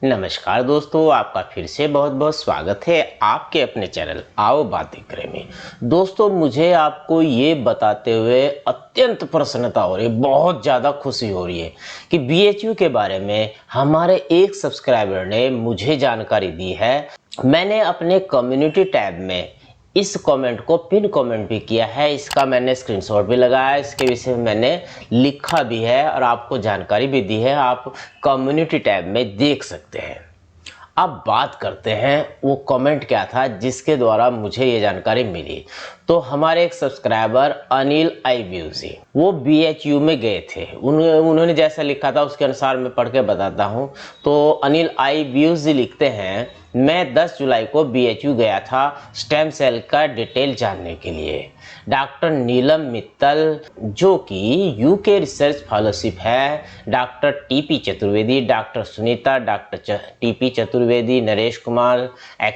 नमस्कार दोस्तों, आपका फिर से बहुत बहुत स्वागत है आपके अपने चैनल आओ बातें करें में। दोस्तों, मुझे आपको ये बताते हुए अत्यंत प्रसन्नता हो रही है, बहुत ज़्यादा खुशी हो रही है कि बीएचयू के बारे में हमारे एक सब्सक्राइबर ने मुझे जानकारी दी है। मैंने अपने कम्युनिटी टैब में इस कमेंट को पिन कमेंट भी किया है, इसका मैंने स्क्रीनशॉट भी लगाया, इसके विषय में मैंने लिखा भी है और आपको जानकारी भी दी है। आप कम्युनिटी टैब में देख सकते हैं। अब बात करते हैं वो कमेंट क्या था जिसके द्वारा मुझे ये जानकारी मिली। तो हमारे एक सब्सक्राइबर अनिल IVUC वो BHU में गए थे। उन्होंने जैसा लिखा था उसके अनुसार मैं पढ़ के बताता हूँ। तो अनिल IVUC लिखते हैं, मैं 10 जुलाई को BHU गया था स्टेम सेल का डिटेल जानने के लिए। डॉक्टर नीलम मित्तल जो कि UK रिसर्च फेलोशिप है, doctor TP Chaturvedi, doctor Sunita, doctor TP Chaturvedi, Naresh Kumar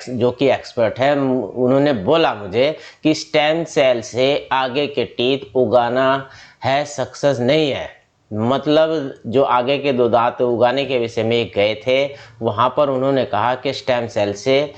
जो कि एक्सपर्ट है, उन्होंने बोला मुझे कि स्टेम सेल से आगे के टीथ उगाना है, सक्सेस नहीं है। मतलब जो आगे के 2 दांत उगाने के विषय में गए थे, वहाँ पर उन्होंने कहा कि स्टेम सेल से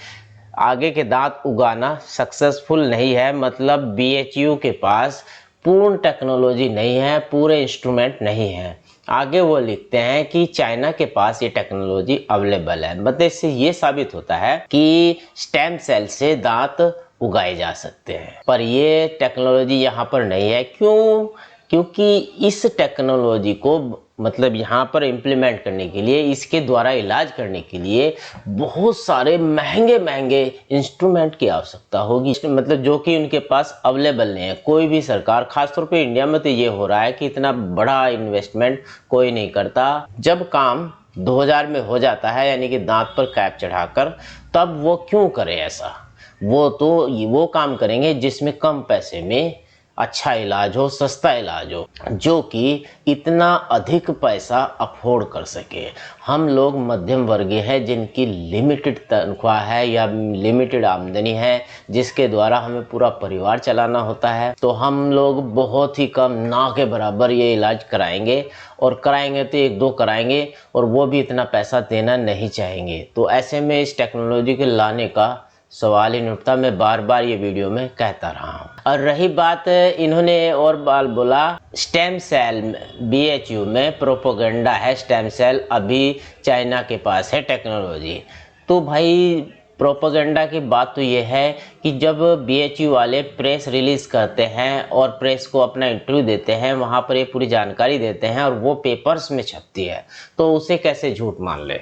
आगे के दांत उगाना सक्सेसफुल नहीं है। मतलब BHU के पास पूर्ण टेक्नोलॉजी नहीं है, पूरे इंस्ट्रूमेंट नहीं है। आगे वो लिखते हैं कि चाइना के पास ये टेक्नोलॉजी अवेलेबल है। मतलब इससे ये साबित होता है कि स्टेम सेल से दांत उगाए जा सकते हैं, पर ये टेक्नोलॉजी यहाँ पर नहीं है। क्यों? क्योंकि इस टेक्नोलॉजी को मतलब यहाँ पर इम्प्लीमेंट करने के लिए, इसके द्वारा इलाज करने के लिए बहुत सारे महंगे इंस्ट्रूमेंट की आवश्यकता होगी, मतलब जो कि उनके पास अवेलेबल नहीं है। कोई भी सरकार, खासतौर पे इंडिया में तो ये हो रहा है कि इतना बड़ा इन्वेस्टमेंट कोई नहीं करता। जब काम 2000 में हो जाता है, यानी कि दांत पर कैप चढ़ाकर, तब वो क्यों करे ऐसा? वो काम करेंगे जिसमें कम पैसे में अच्छा इलाज हो, सस्ता इलाज हो, जो कि इतना अधिक पैसा अफोर्ड कर सके। हम लोग मध्यम वर्गीय हैं जिनकी लिमिटेड तनख्वाह है या लिमिटेड आमदनी है, जिसके द्वारा हमें पूरा परिवार चलाना होता है। तो हम लोग बहुत ही कम, ना के बराबर ये इलाज कराएंगे, और कराएंगे तो 1-2 कराएंगे, और वो भी इतना पैसा देना नहीं चाहेंगे। तो ऐसे में इस टेक्नोलॉजी के लाने का सवाल ही नहीं उठता। मैं बार बार ये वीडियो में कहता रहा हूँ। और रही बात, इन्होंने और बाल बोला स्टेम सेल BHU में प्रोपोगंडा है, स्टेम सेल अभी चाइना के पास है टेक्नोलॉजी। तो भाई प्रोपोगंडा की बात तो ये है कि जब BHU वाले प्रेस रिलीज करते हैं और प्रेस को अपना इंटरव्यू देते हैं, वहाँ पर ये पूरी जानकारी देते हैं और वो पेपर्स में छपती है, तो उसे कैसे झूठ मान ले?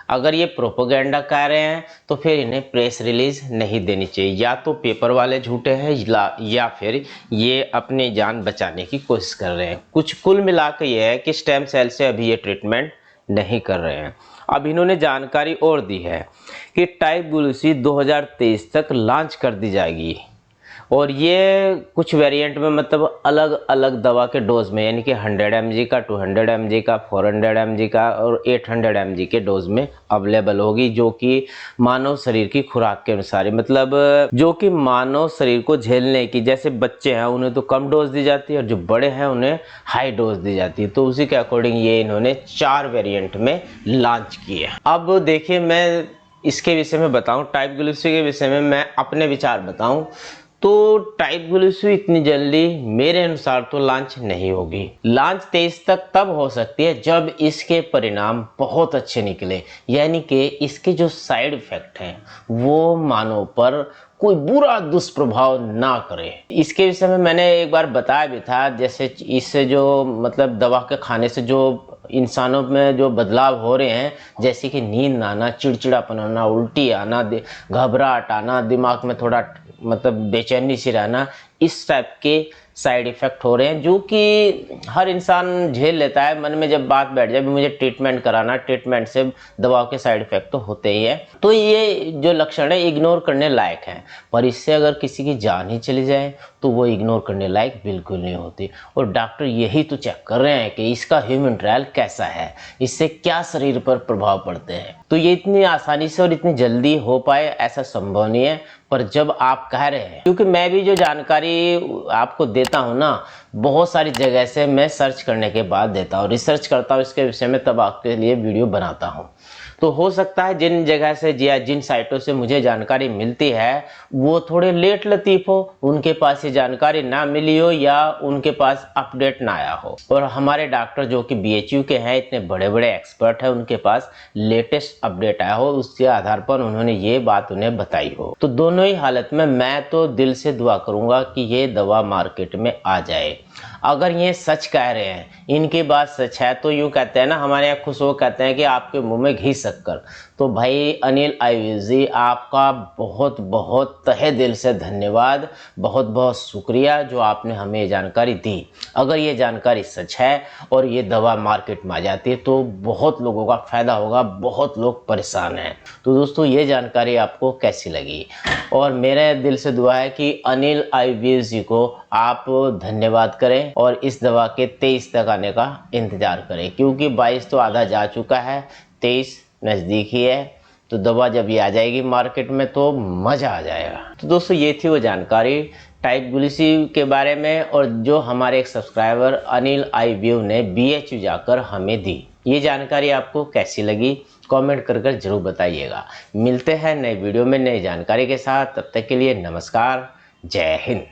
अगर ये प्रोपोगंडा कह रहे हैं तो फिर इन्हें प्रेस रिलीज नहीं देनी चाहिए। या तो पेपर वाले झूठे हैं या फिर ये अपनी जान बचाने की कोशिश कर रहे हैं। कुल मिलाकर ये है कि स्टेम सेल से अभी ये ट्रीटमेंट नहीं कर रहे हैं। अब इन्होंने जानकारी और दी है कि टाइप-ग्लूसी 2023 तक लॉन्च कर दी जाएगी, और ये कुछ वेरिएंट में, मतलब अलग अलग दवा के डोज में, यानी कि 100 mg का, 200 mg का, 400 mg का और 800 mg के डोज में अवेलेबल होगी, जो कि मानव शरीर की खुराक के अनुसार, मतलब जो कि मानव शरीर को झेलने की, जैसे बच्चे हैं उन्हें तो कम डोज दी जाती है और जो बड़े हैं उन्हें हाई डोज दी जाती है। तो उसी के अकॉर्डिंग ये इन्होंने 4 वेरिएंट में लॉन्च किए। अब देखिए, मैं इसके विषय में बताऊँ, टाइप-ग्लूसी के विषय में मैं अपने विचार बताऊँ तो टाइप-ग्लूसी इतनी जल्दी मेरे अनुसार तो लॉन्च नहीं होगी। लॉन्च 23 तक तब हो सकती है जब इसके परिणाम बहुत अच्छे निकले, यानी कि इसके जो साइड इफेक्ट हैं वो मानव पर कोई बुरा दुष्प्रभाव ना करे। इसके विषय में मैंने एक बार बताया भी था, जैसे इससे जो मतलब दवा के खाने से जो इंसानों में जो बदलाव हो रहे हैं, जैसे कि नींद आना, चिड़चिड़ापन आना, उल्टी आना, घबराहट आना, दिमाग में थोड़ा मतलब बेचैनी सी रहना, इस टाइप के साइड इफ़ेक्ट हो रहे हैं, जो कि हर इंसान झेल लेता है। मन में जब बात बैठ जाए भी मुझे ट्रीटमेंट कराना, ट्रीटमेंट से दवाओं के साइड इफ़ेक्ट तो होते ही है। तो ये जो लक्षण है इग्नोर करने लायक हैं, पर इससे अगर किसी की जान ही चली जाए तो वो इग्नोर करने लायक बिल्कुल नहीं होती। और डॉक्टर यही तो चेक कर रहे हैं कि इसका ह्यूमन ट्रायल कैसा है, इससे क्या शरीर पर प्रभाव पड़ते हैं। तो ये इतनी आसानी से और इतनी जल्दी हो पाए ऐसा संभव नहीं है, पर जब आप कह रहे हैं, क्योंकि मैं भी जो जानकारी आपको देता हूँ ना, बहुत सारी जगह से मैं सर्च करने के बाद देता हूँ, रिसर्च करता हूँ इसके विषय में, तब आपके लिए वीडियो बनाता हूँ। तो हो सकता है जिन जगह से या जिन साइटों से मुझे जानकारी मिलती है वो थोड़े लेट लतीफ़ हो, उनके पास ये जानकारी ना मिली हो या उनके पास अपडेट ना आया हो। और हमारे डॉक्टर जो कि BHU के हैं, इतने बड़े बड़े एक्सपर्ट हैं, उनके पास लेटेस्ट अपडेट आया हो, उसके आधार पर उन्होंने ये बात उन्हें बताई हो। तो दोनों ही हालत में मैं तो दिल से दुआ करूंगा कि ये दवा मार्केट में आ जाए। अगर ये सच कह रहे हैं, इनकी बात सच है, तो यूँ कहते हैं ना, हमारे यहाँ खुश हो कहते हैं कि आपके मुंह में घी शक्कर। तो भाई अनिल आयुष जी, आपका बहुत बहुत तहे दिल से धन्यवाद, बहुत बहुत शुक्रिया जो आपने हमें ये जानकारी दी। अगर ये जानकारी सच है और ये दवा मार्केट में आ जाती है तो बहुत लोगों का फ़ायदा होगा, बहुत लोग परेशान हैं। तो दोस्तों ये जानकारी आपको कैसी लगी? और मेरे दिल से दुआ है कि अनिल आयुष जी को आप धन्यवाद करें और इस दवा के 23 तक आने का इंतज़ार करें, क्योंकि 22 तो आधा जा चुका है, 23 नज़दीक ही है। तो दवा जब ये आ जाएगी मार्केट में तो मज़ा आ जाएगा। तो दोस्तों ये थी वो जानकारी टाइप गुलिसी के बारे में, और जो हमारे एक सब्सक्राइबर अनिल आईव्यू ने BHU जाकर हमें दी। ये जानकारी आपको कैसी लगी कमेंट कर जरूर बताइएगा। मिलते हैं नए वीडियो में नई जानकारी के साथ, तब तक के लिए नमस्कार, जय हिंद।